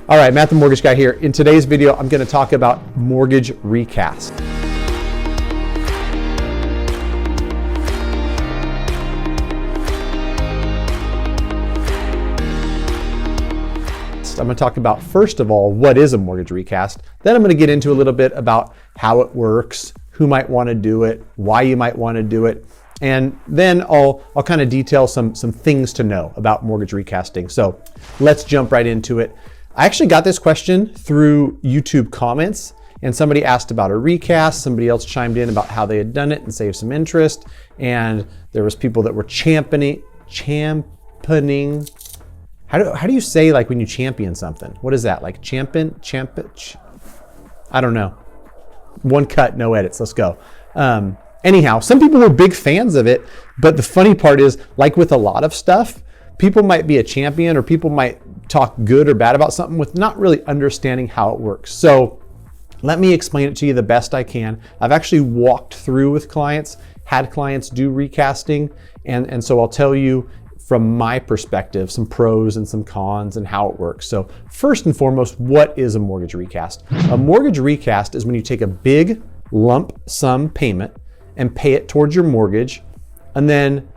All right, Matt the Mortgage Guy here. In today's video, I'm going to talk about mortgage recast. I'm going to talk about, first of all, what is a mortgage recast. Then I'm going to get into a little bit about how it works, who might want to do it, why you might want to do it, and then I'll kind of detail some things to know about mortgage recasting. So let's jump right into it. I actually got this question through YouTube comments, and somebody asked about a recast. Somebody else chimed in about how they had done it and saved some interest, and there was people that were championing. How do you say, like, when you champion something? What is that? Like champion? I don't know. One cut, no edits. Let's go. Anyhow, some people were big fans of it, but the funny part is, like with a lot of stuff, people might be a champion or people might talk good or bad about something with not really understanding how it works. So let me explain it to you the best I can. I've actually walked through with clients, had clients do recasting, and so I'll tell you from my perspective, some pros and some cons and how it works. So first and foremost, what is a mortgage recast? A mortgage recast is when you take a big lump sum payment and pay it towards your mortgage, and then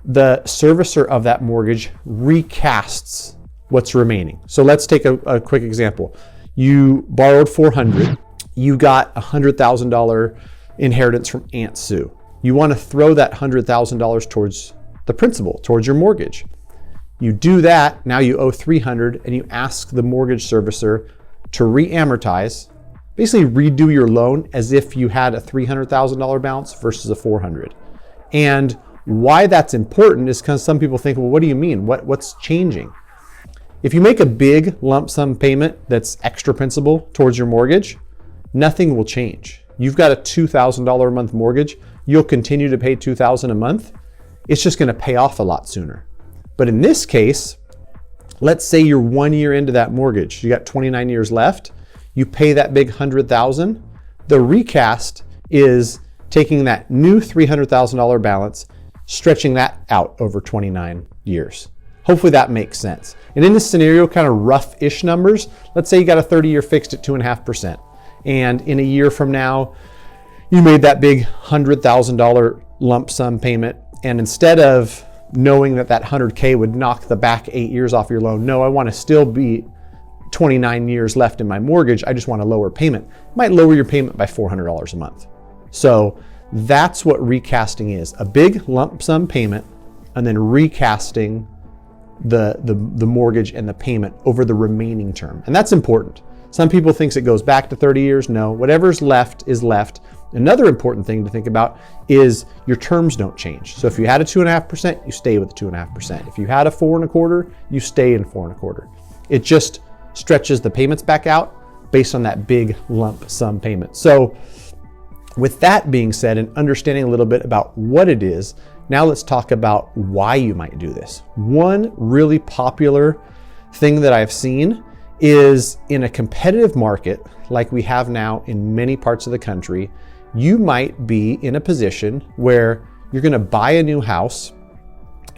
the servicer of that mortgage recasts what's remaining. So let's take a quick example. You borrowed $400, you got a $100,000 inheritance from Aunt Sue. You want to throw that $100,000 towards the principal, towards your mortgage. You do that, now you owe $300, and you ask the mortgage servicer to re-amortize, basically redo your loan as if you had a $300,000 balance versus a $400. And why that's important is because some people think, well, what do you mean? What's changing? If you make a big lump sum payment that's extra principal towards your mortgage, nothing will change. You've got a $2,000 a month mortgage, you'll continue to pay $2,000 a month. It's just going to pay off a lot sooner. But in this case, let's say you're 1 year into that mortgage, you got 29 years left, you pay that big $100,000. The recast is taking that new $300,000 balance, stretching that out over 29 years. Hopefully that makes sense. And in this scenario, kind of rough-ish numbers, let's say you got a 30-year fixed at 2.5%. And in a year from now, you made that big $100,000 lump sum payment. And instead of knowing that that 100K would knock the back 8 years off your loan, no, I want to still be 29 years left in my mortgage. I just want a lower payment. It might lower your payment by $400 a month. So that's what recasting is, a big lump sum payment and then recasting the mortgage and the payment over the remaining term. And that's important. Some people think it goes back to 30 years. No, whatever's left is left. Another important thing to think about is your terms don't change. So if you had a 2.5%, you stay with the 2.5%. If you had a 4.25%, you stay in 4.25%. It just stretches the payments back out based on that big lump sum payment. So with that being said and understanding a little bit about what it is, now let's talk about why you might do this. One really popular thing that I've seen is in a competitive market like we have now in many parts of the country, you might be in a position where you're going to buy a new house,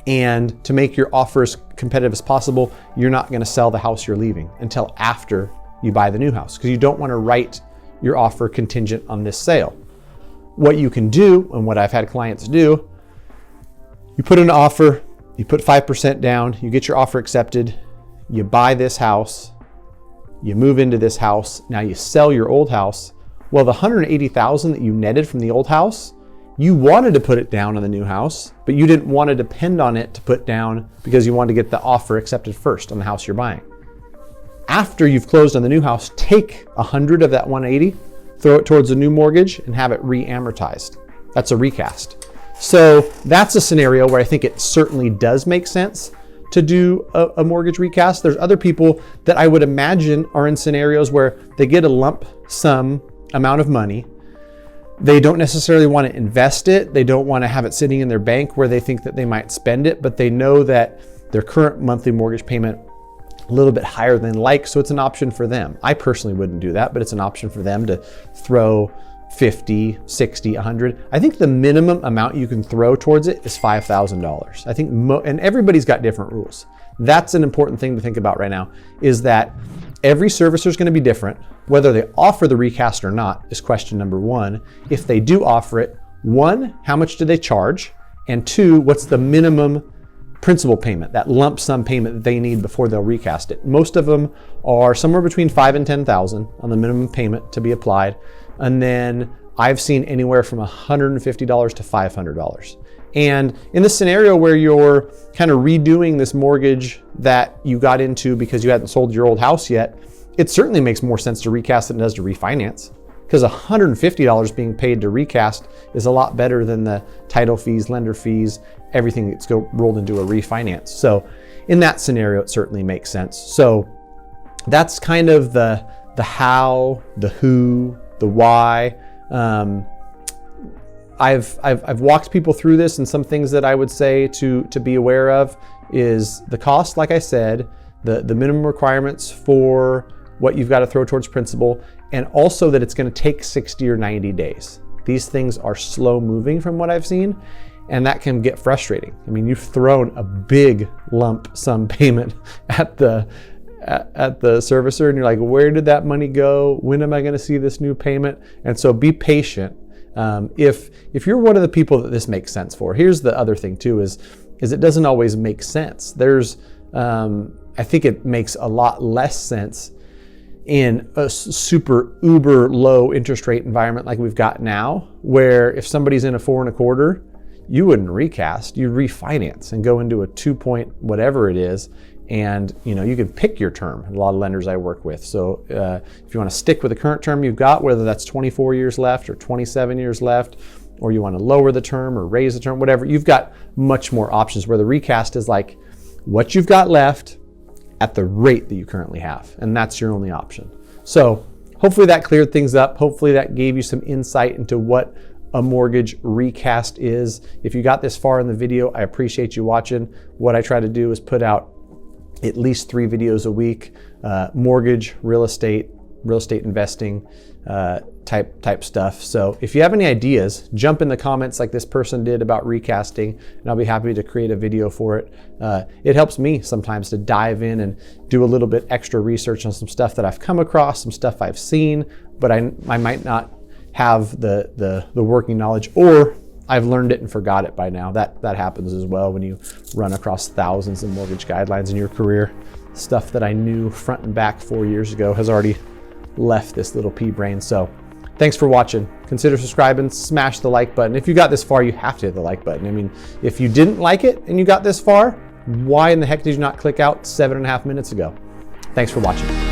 and to make your offer as competitive as possible, you're not going to sell the house you're leaving until after you buy the new house, because you don't want to write your offer contingent on this sale. What you can do, and what I've had clients do, you put an offer, you put 5% down, you get your offer accepted, you buy this house, you move into this house, now you sell your old house. Well, the $180,000 that you netted from the old house, you wanted to put it down on the new house, but you didn't want to depend on it to put down because you wanted to get the offer accepted first on the house you're buying. After you've closed on the new house, take 100 of that 180, throw it towards a new mortgage and have it re-amortized. That's a recast. So that's a scenario where I think it certainly does make sense to do a mortgage recast. There's other people that I would imagine are in scenarios where they get a lump sum amount of money. They don't necessarily want to invest it. They don't want to have it sitting in their bank where they think that they might spend it, but they know that their current monthly mortgage payment a little bit higher than like, so it's an option for them. I personally wouldn't do that, but it's an option for them to throw 50, 60, 100. I think the minimum amount you can throw towards it is $5,000. I think, and everybody's got different rules. that's an important thing to think about right now, is that every servicer is going to be different. Whether they offer the recast or not is question number one. If they do offer it, one, how much do they charge? And two, what's the minimum principal payment, that lump sum payment that they need before they'll recast it? Most of them are somewhere between $5,000 and $10,000 on the minimum payment to be applied. And then I've seen anywhere from $150 to $500. And in the scenario where you're kind of redoing this mortgage that you got into because you hadn't sold your old house yet, it certainly makes more sense to recast than it does to refinance, because $150 being paid to recast is a lot better than the title fees, lender fees, everything that's rolled into a refinance. So in that scenario, it certainly makes sense. So that's kind of the how, the who, the why. I've walked people through this, and some things that I would say to be aware of is the cost, like I said, the minimum requirements for what you've got to throw towards principal, and also that it's going to take 60 or 90 days. These things are slow moving from what I've seen, and that can get frustrating. I mean, you've thrown a big lump sum payment at the servicer, and you're like, where did that money go? When am I going to see this new payment? And so be patient. If you're one of the people that this makes sense for, here's the other thing too, is it doesn't always make sense. There's, I think it makes a lot less sense in a super uber low interest rate environment like we've got now, where if somebody's in a 4.25, you wouldn't recast, you'd refinance and go into a 2 point whatever it is. And you can pick your term. A lot of lenders I work with. So if you want to stick with the current term you've got, whether that's 24 years left or 27 years left, or you want to lower the term or raise the term, whatever, you've got much more options, where the recast is like what you've got left at the rate that you currently have. And that's your only option. So hopefully that cleared things up. Hopefully that gave you some insight into what a mortgage recast is. If you got this far in the video, I appreciate you watching. What I try to do is put out at least 3 videos a week, mortgage, real estate investing type stuff. So if you have any ideas, jump in the comments like this person did about recasting, and I'll be happy to create a video for it. It helps me sometimes to dive in and do a little bit extra research on some stuff that I've come across, some stuff I've seen, but I might not have the working knowledge, or I've learned it and forgot it by now. That happens as well when you run across thousands of mortgage guidelines in your career. Stuff that I knew front and back 4 years ago has already left this little pea brain. So thanks for watching. Consider subscribing, smash the like button. If you got this far, you have to hit the like button. I mean, if you didn't like it and you got this far, why in the heck did you not click out 7.5 minutes ago? Thanks for watching.